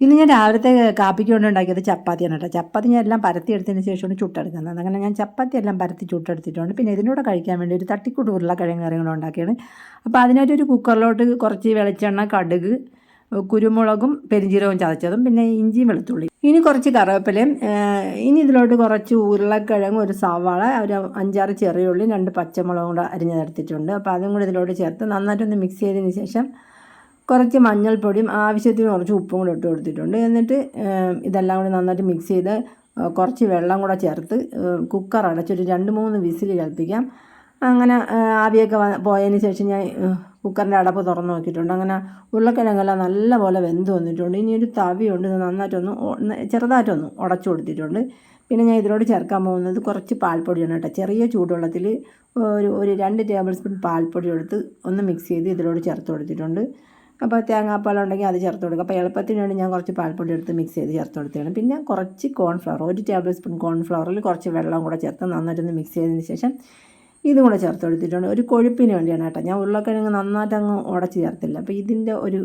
ഇന്ന് ഞാൻ രാവിലത്തെ കാപ്പിക്ക് കൊണ്ട് ഉണ്ടാക്കിയത് ചപ്പാത്തിയാണ് കേട്ടോ. ചപ്പാത്തി ഞാൻ എല്ലാം പരത്തി എടുത്തതിന് ശേഷമാണ് ചുട്ടെടുക്കുന്നത്. അങ്ങനെ ഞാൻ ചപ്പാത്തി എല്ലാം പരത്തി ചുട്ടെടുത്തിട്ടുണ്ട്. പിന്നെ ഇതിനൂടെ കഴിക്കാൻ വേണ്ടി ഒരു തട്ടിക്കൂട്ട് ഉരുളക്കിഴങ്ങ് കറികളും ഉണ്ടാക്കിയാണ്. അപ്പോൾ അതിനായിട്ടൊരു കുക്കറിലോട്ട് കുറച്ച് വെളിച്ചെണ്ണ, കടുക്, കുരുമുളകും പെരിഞ്ചീരകവും ചതച്ചതും പിന്നെ ഇഞ്ചിയും വെളുത്തുള്ളി, ഇനി കുറച്ച് കറിവേപ്പിലയും, ഇനി ഇതിലോട്ട് കുറച്ച് ഉരുളക്കിഴങ്ങ്, ഒരു സവാള, ഒരു 5-6 ചെറിയ ഉള്ളി, 2 പച്ചമുളകും കൂടെ അരിഞ്ഞെടുത്തിട്ടുണ്ട്. അപ്പോൾ അതും കൂടി ഇതിലോട്ട് ചേർത്ത് നന്നായിട്ടൊന്ന് മിക്സ് ചെയ്തതിന് ശേഷം കുറച്ച് മഞ്ഞൾപ്പൊടിയും ആവശ്യത്തിന് കുറച്ച് ഉപ്പും കൂടെ ഇട്ട് കൊടുത്തിട്ടുണ്ട്. എന്നിട്ട് ഇതെല്ലാം കൂടി നന്നായിട്ട് മിക്സ് ചെയ്ത് കുറച്ച് വെള്ളം കൂടെ ചേർത്ത് കുക്കർ അടച്ചൊരു 2-3 വിസിൽ കേൾപ്പിക്കാം. അങ്ങനെ ആവിയൊക്കെ പോയതിന് ശേഷം ഞാൻ കുക്കറിൻ്റെ അടപ്പ് തുറന്ന് നോക്കിയിട്ടുണ്ട്. അങ്ങനെ ഉരുളക്കിഴങ്ങെല്ലാം നല്ലപോലെ വെന്ത് വന്നിട്ടുണ്ട്. ഇനി ഒരു തവിയുണ്ട്, നന്നായിട്ടൊന്ന് ചെറുതായിട്ടൊന്ന് ഉടച്ചു കൊടുത്തിട്ടുണ്ട്. പിന്നെ ഞാൻ ഇതിലോട്ട് ചേർക്കാൻ പോകുന്നത് കുറച്ച് പാൽപ്പൊടിയാണ് കേട്ടോ. ചെറിയ ചൂടുവെള്ളത്തിൽ ഒരു 2 ടേബിൾ സ്പൂൺ പാൽപ്പൊടി എടുത്ത് ഒന്ന് മിക്സ് ചെയ്ത് ഇതിലോട്ട് ചേർത്ത് കൊടുത്തിട്ടുണ്ട്. അപ്പോൾ തേങ്ങാപ്പാൽ ഉണ്ടെങ്കിൽ അത് ചേർത്ത് കൊടുക്കുക. അപ്പോൾ എളുപ്പത്തിന് വേണ്ടി ഞാൻ കുറച്ച് പാൽപ്പൊടി എടുത്ത് മിക്സ് ചെയ്ത് ചേർത്ത് കൊടുത്തതാണ്. പിന്നെ കുറച്ച് കോൺഫ്ലവർ, 1 ടേബിൾ സ്പൂൺ കോൺഫ്ലവറിൽ കുറച്ച് വെള്ളം കൂടെ ചേർത്ത് നന്നായിട്ടൊന്ന് മിക്സ് ചെയ്തതിന് ശേഷം ഇതും കൂടെ ചേർത്ത് കൊടുത്തിട്ടുണ്ട്. ഒരു കൊഴുപ്പിന് വേണ്ടിയാണ് കേട്ടോ. ഞാൻ ഉരുളക്കിഴങ്ങ് നന്നായിട്ട് അങ്ങ് ഉടച്ച് ചേർത്തില്ല, അപ്പോൾ ഇതിൻ്റെ ഒരു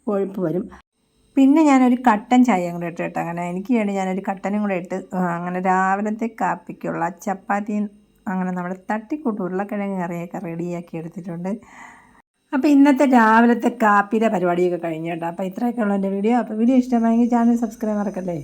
കൊഴുപ്പ് വരും. പിന്നെ ഞാനൊരു കട്ടൻ ചായയും കൂടെ ഇട്ട് കേട്ടോ. അങ്ങനെ എനിക്ക് വേണ്ടി ഞാനൊരു കട്ടനും കൂടെ ഇട്ട് അങ്ങനെ രാവിലത്തെ കാപ്പിക്കുള്ള ചപ്പാത്തിയും അങ്ങനെ നമ്മുടെ തട്ടിക്കൂട്ട് ഉരുളക്കിഴങ്ങ് കറിയൊക്കെ റെഡിയാക്കി എടുത്തിട്ടുണ്ട്. അപ്പോൾ ഇന്നത്തെ രാവിലത്തെ കാപ്പിയുടെ പരിപാടിയൊക്കെ കഴിഞ്ഞു കേട്ടോ. അപ്പോൾ ഇത്രയൊക്കെ ഉള്ളൂ എൻ്റെ വീഡിയോ. അപ്പോൾ വീഡിയോ ഇഷ്ടമായെങ്കിൽ ചാനൽ സബ്സ്ക്രൈബ് മറക്കല്ലേ.